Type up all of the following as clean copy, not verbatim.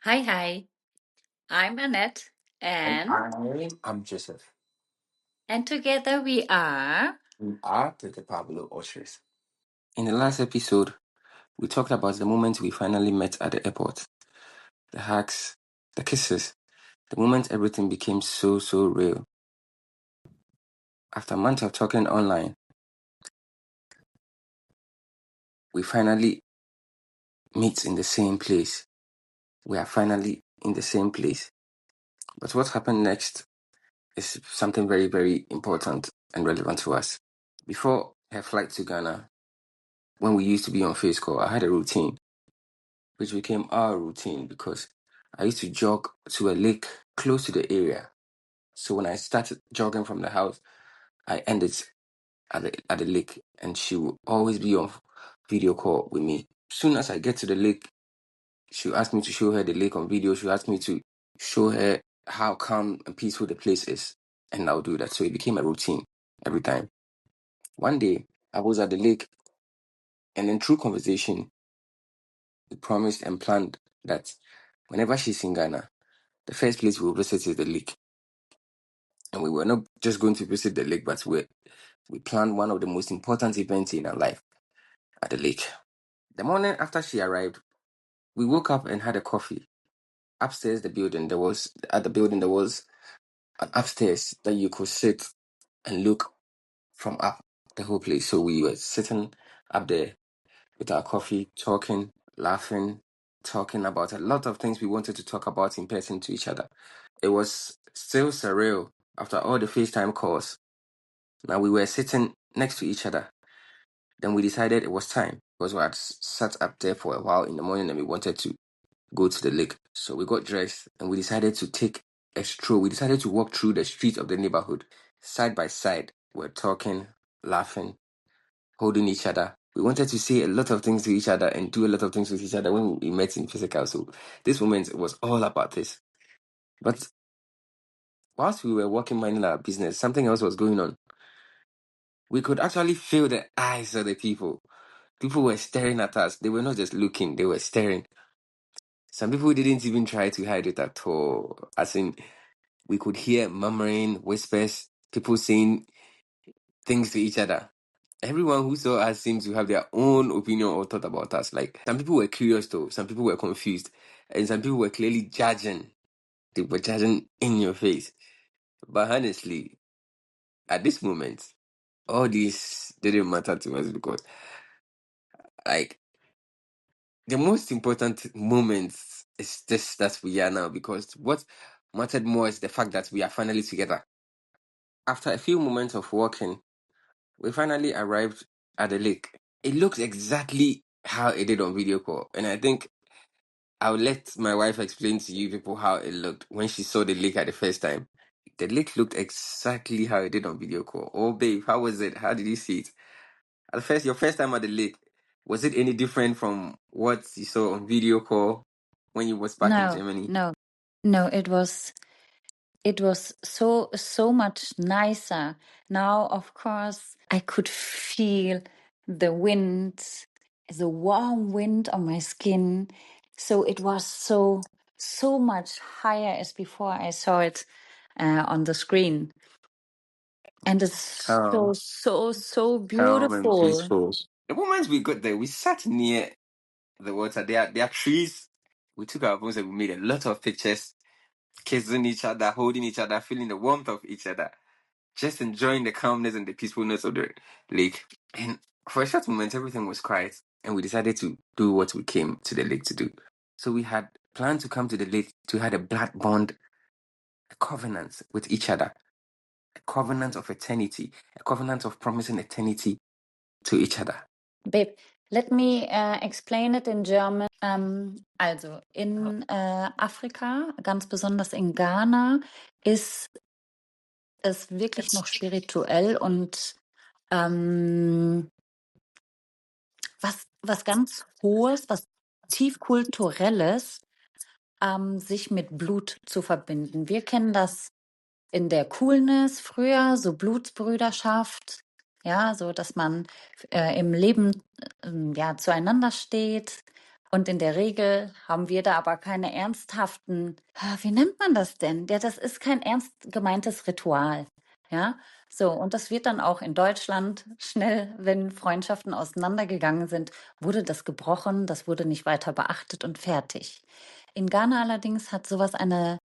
Hi. I'm Annette, And and I'm Joseph. together we are. We are the Pablo Oshers. In the last episode, we talked about the moment we finally met at the airport. The hugs, the kisses, the moment everything became so real. After months of talking online, we finally meet in the same place. We are finally in the same place. But what happened next is something very important and relevant to us. Before her flight to Ghana, when we used to be on face call, I had a routine, which became our routine because I used to jog to a lake close to the area. So when I started jogging from the house, I ended at the lake, and she will always be on video call with me. Soon as I get to the lake, she'll ask me to show her the lake on video. She'll ask me to show her how calm and peaceful the place is, and I'll do that. So it became a routine every time. One day, I was at the lake, and in true conversation, we promised and planned that whenever she's in Ghana, the first place we'll visit is the lake. And we were not just going to visit the lake, but we planned one of the most important events in our life at the lake. The morning after she arrived, we woke up and had a coffee. Upstairs the building, there was an upstairs that you could sit and look from up the whole place. So we were sitting up there with our coffee, talking, laughing, talking about a lot of things we wanted to talk about in person to each other. It was still surreal after all the FaceTime calls. Now we were sitting next to each other. Then we decided it was time because we had sat up there for a while in the morning and we wanted to go to the lake. So we got dressed and we decided to take a stroll. We decided to walk through the streets of the neighborhood side by side. We're talking, laughing, holding each other. We wanted to say a lot of things to each other and do a lot of things with each other when we met in physical. So this moment was all about this. But whilst we were walking, minding our business, something else was going on. We could actually feel the eyes of the people. People were staring at us. They were not just looking, they were staring. Some people didn't even try to hide it at all. As in, we could hear murmuring, whispers, people saying things to each other. Everyone who saw us seemed to have their own opinion or thought about us. Like, some people were curious though, some people were confused, and some people were clearly judging. They were judging in your face. But honestly, at this moment, all this didn't matter to us because, like, the most important moment is this that we are now, because what mattered more is the fact that we are finally together. After a few moments of walking, we finally arrived at the lake. It looks exactly how it did on video call, and I think I'll let my wife explain to you people how it looked when she saw the lake at the first time. The lake looked exactly how it did on video call. Oh, babe, how was it? How did you see it? Your first time at the lake, was it any different from what you saw on video call when you was back in No, Germany? no, no. It was so much nicer. Now, of course, I could feel the wind, the warm wind on my skin. So it was so much higher as before I saw it on the screen. And it's Calm, so calm and beautiful. peaceful. The moment we got there, we sat near the water. There are trees. We took our phones and we made a lot of pictures, kissing each other, holding each other, feeling the warmth of each other, just enjoying the calmness and the peacefulness of the lake. And for a short moment, everything was quiet, and we decided to do what we came to the lake to do. So we had planned to come to the lake to have a blood bond, a covenant with each other, a covenant of eternity, a covenant of promising eternity to each other. Babe, let me explain it in German. Also in Afrika, ganz besonders in Ghana, ist es wirklich noch spirituell und was ganz Hohes, was tiefkulturelles, sich mit Blut zu verbinden. Wir kennen das in der Coolness früher, so Blutsbrüderschaft, ja, so dass man im Leben ja zueinander steht Und in der Regel haben wir da aber keine ernsthaften, wie nennt man das denn? Ja, das ist kein ernst gemeintes Ritual. Ja, so. Und das wird dann auch in Deutschland schnell, wenn Freundschaften auseinandergegangen sind, wurde das gebrochen, das wurde nicht weiter beachtet und fertig. In Ghana allerdings hat sowas eine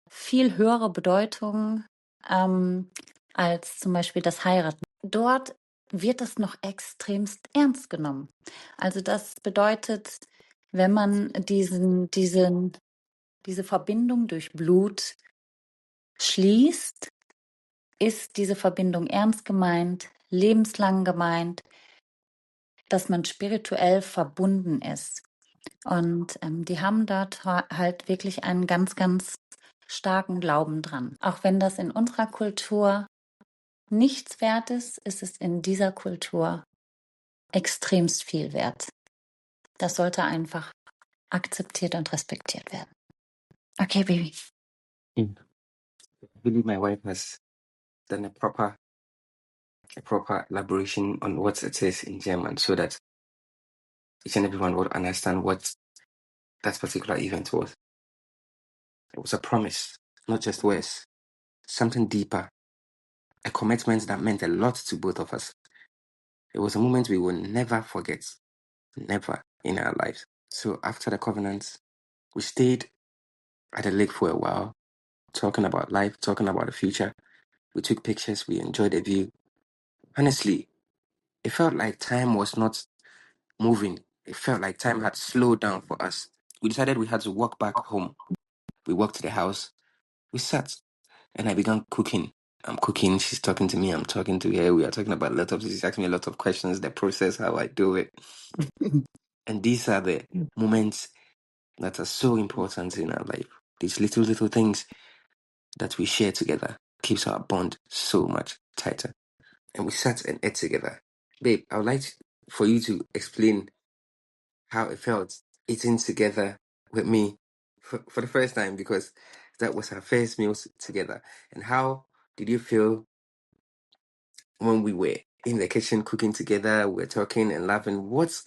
viel höhere Bedeutung als zum Beispiel das Heiraten. Dort wird das noch extremst ernst genommen. Also das bedeutet, wenn man diese Verbindung durch Blut schließt, ist diese Verbindung ernst gemeint, lebenslang gemeint, dass man spirituell verbunden ist. Und die haben dort halt wirklich einen ganz, ganz starken Glauben dran. Auch wenn das in unserer Kultur nichts wert ist, ist es in dieser Kultur extremst viel wert. Das sollte einfach akzeptiert und respektiert werden. Okay, Baby. I believe my wife has done a proper elaboration on what it is in German so that each and everyone would understand what that particular event was. It was a promise, not just words, something deeper, a commitment that meant a lot to both of us. It was a moment we will never forget, never in our lives. So after the covenant, we stayed at the lake for a while, talking about life, talking about the future. We took pictures, we enjoyed the view. Honestly, it felt like time was not moving. It felt like time had slowed down for us. We decided we had to walk back home. We walked to the house, we sat, and I began cooking. I'm cooking, she's talking to me, I'm talking to her. We are talking about a lot of, she's asking me a lot of questions, the process, how I do it. And these are the moments that are so important in our life. These little things that we share together keeps our bond so much tighter. And we sat and ate together. Babe, I would like for you to explain how it felt eating together with me for the first time, because that was our first meal together. And how did you feel when we were in the kitchen cooking together, we're talking and laughing? What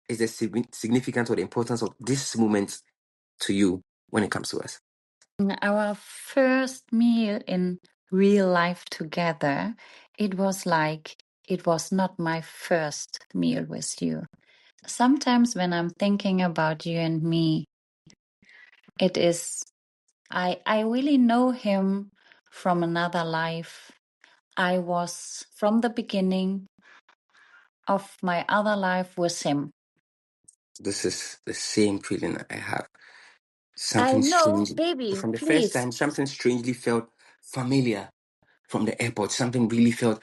is the significance or the importance of this moment to you when it comes to us? Our first meal in real life together, it was like it was not my first meal with you. Sometimes when I'm thinking about you and me, it is, I really know him from another life. I was from the beginning of my other life with him. This is the same feeling I have. I Something know, strange. baby, From the first please. time, something strangely felt familiar from the airport. Something really felt,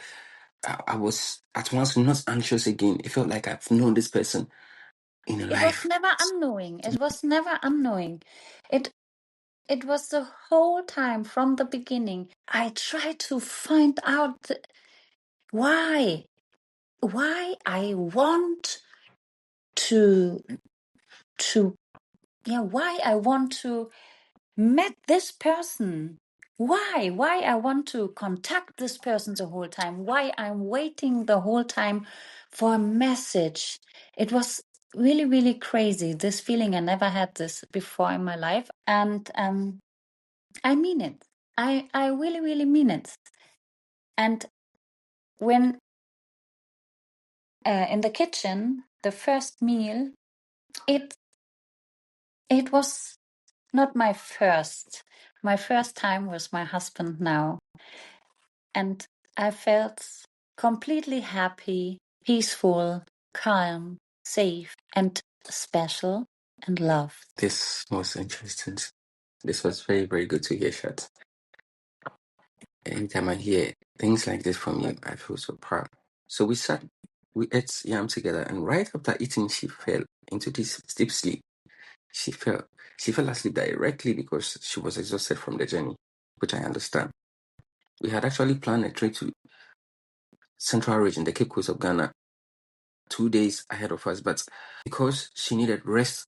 I was at once not anxious again. It felt like I've known this person in a It was life. never unknowing. It was never unknowing. It was the whole time from the beginning. I tried to find out why I want to why I want to met this person. Why I want to contact this person the whole time. Why I'm waiting the whole time for a message. It was really, really crazy. This feeling, I never had this before in my life. And I mean it. I really, really mean it. And when in the kitchen, the first meal, it was not my first. My first time was my husband now. And I felt completely happy, peaceful, calm, safe, and special and loved. This was interesting. This was very, very good to hear, Shat. Anytime I hear things like this from you, I feel so proud. So we sat, we ate yam together, and right after eating, she fell into this deep sleep. She fell. She fell asleep directly because she was exhausted from the journey, which I understand. We had actually planned a trip to Central Region, the Cape Coast of Ghana, 2 days ahead of us, but because she needed rest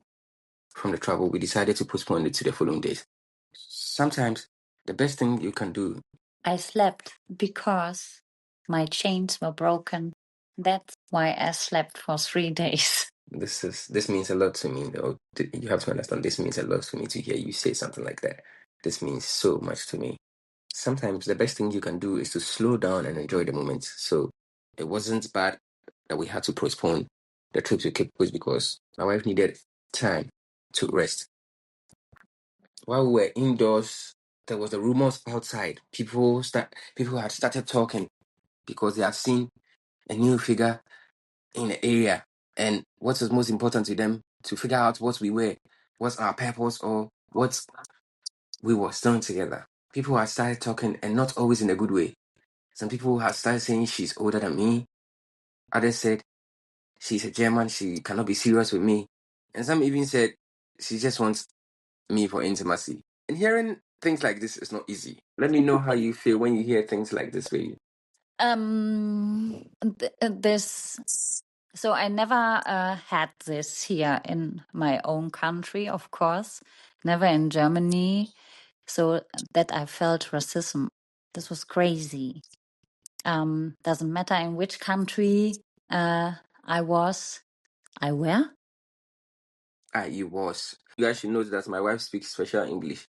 from the travel, we decided to postpone it to the following days. Sometimes the best thing you can do. I slept because my chains were broken. That's why I slept for 3 days. This means a lot to me. Though. You have to understand. This means a lot to me to hear you say something like that. This means so much to me. Sometimes the best thing you can do is to slow down and enjoy the moment. So it wasn't bad that we had to postpone the trip to Cape Coast because my wife needed time to rest. While we were indoors, there was the rumors outside. People had started talking because they had seen a new figure in the area. And what was most important to them to figure out what we were, what's our purpose, or what we were still together. People had started talking, and not always in a good way. Some people had started saying she's older than me. Others said she's a German, she cannot be serious with me. And some even said she just wants me for intimacy. And hearing things like this is not easy. Let me know how you feel when you hear things like this, baby. This. So I never had this here in my own country, of course, never in Germany. So that I felt racism. This was crazy. Doesn't matter in which country I was. I were? You was. You guys should know that my wife speaks special English.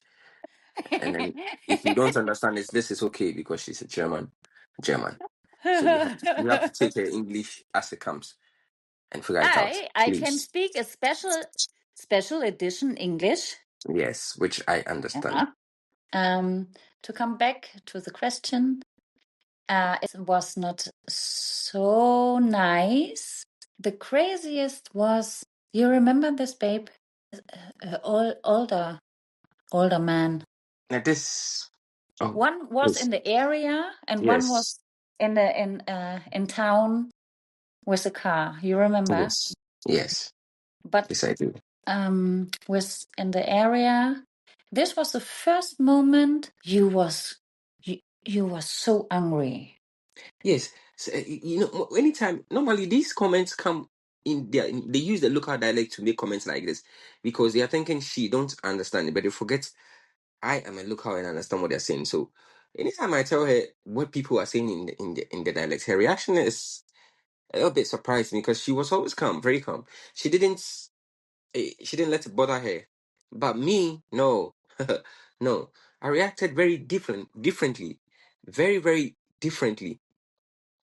And then if you don't understand this is okay because she's a German. So you have to take her English as it comes and figure it out. I can Please. speak a special edition English. Yes, which I understand. To come back to the question, it was not so nice. The craziest was, you remember this babe? Older man. Now this One was yes. in the area and one was Yes. in town with a car. You remember? Yes. Yes. But Yes, I do. was in the area. This was the first moment you was so angry. Yes. So, anytime normally these comments come they use the local dialect to make comments like this because they are thinking she don't understand it, but they forget I am a local and understand what they're saying. So anytime I tell her what people are saying in the dialect, her reaction is a little bit surprising because she was always calm, very calm. She didn't let it bother her. But me, no. No. I reacted very differently. Very, very differently.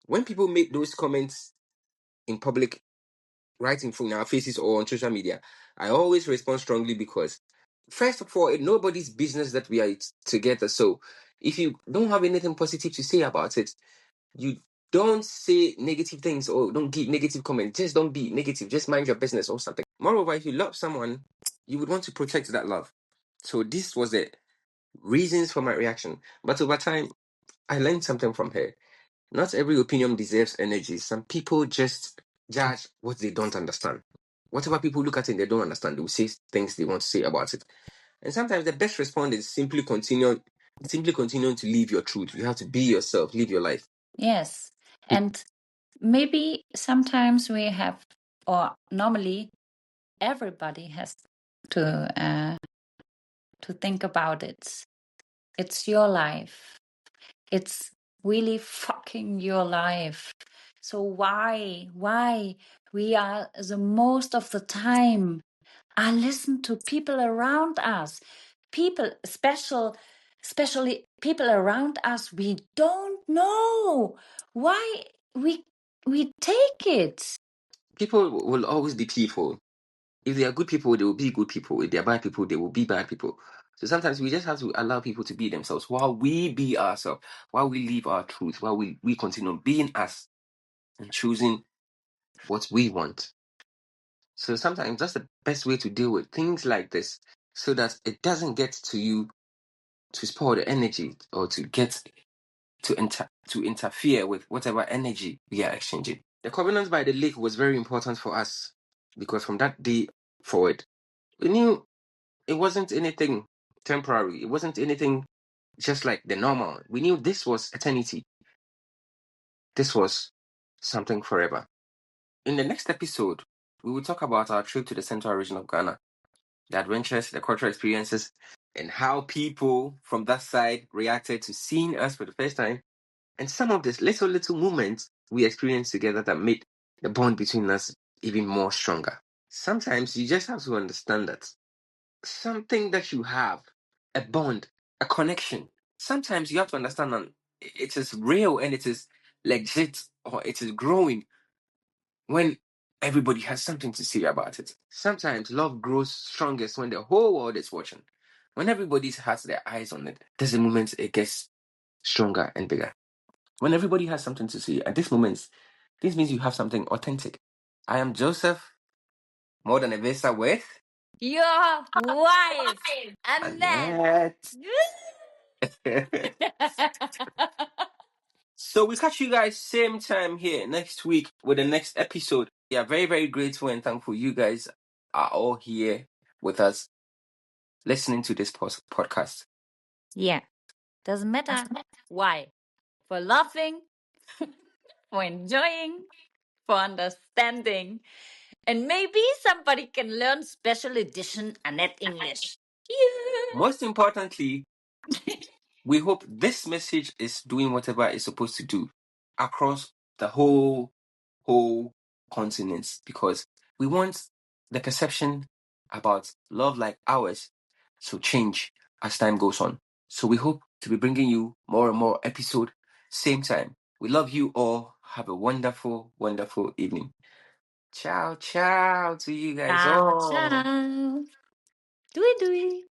When people make those comments in public, right in front of our faces or on social media, I always respond strongly because first of all, it's nobody's business that we are together. So if you don't have anything positive to say about it, you don't say negative things or don't give negative comments. Just don't be negative. Just mind your business or something. Moreover, if you love someone, you would want to protect that love. So this was the reasons for my reaction. But over time, I learned something from her. Not every opinion deserves energy. Some people just judge what they don't understand. Whatever people look at it, they don't understand. They will say things they want to say about it. And sometimes the best response is simply continuing to live your truth. You have to be yourself, live your life. Yes, and maybe sometimes we have, or normally everybody has to think about it. It's your life. It's really fucking your life. So why we are the most of the time I listen to people around us, people especially people around us we don't know why we take it. People will always be people. If they are good people, they will be good people. If they are bad people, they will be bad people. So sometimes we just have to allow people to be themselves while we be ourselves, while we live our truth, while we continue being us and choosing what we want. So sometimes that's the best way to deal with things like this so that it doesn't get to you to spoil the energy or to get to interfere with whatever energy we are exchanging. The covenant by the lake was very important for us because from that day forward, we knew it wasn't anything temporary. It wasn't anything just like the normal. We knew this was eternity. This was something forever. In the next episode, we will talk about our trip to the central region of Ghana, the adventures, the cultural experiences, and how people from that side reacted to seeing us for the first time, and some of these little moments we experienced together that made the bond between us even more stronger. Sometimes you just have to understand that something that you have, a bond, a connection, sometimes you have to understand that it is real and it is legit or it is growing when everybody has something to say about it. Sometimes love grows strongest when the whole world is watching. When everybody has their eyes on it, there's a moment it gets stronger and bigger. When everybody has something to say, at this moment, this means you have something authentic. I am Joseph, more than a visa with Your wife, Annette. Annette. So we catch you guys same time here next week with the next episode. We are very, very grateful and thankful you guys are all here with us listening to this podcast. Yeah, doesn't matter why. For laughing, for enjoying, for understanding. And maybe somebody can learn special edition Annette English. Yeah. Most importantly, we hope this message is doing whatever it's supposed to do across the whole continent, because we want the perception about love like ours to change as time goes on. So we hope to be bringing you more and more episode same time. We love you all. Have a wonderful, wonderful evening. Ciao, ciao to you guys Ciao, all. ciao. Doei doei.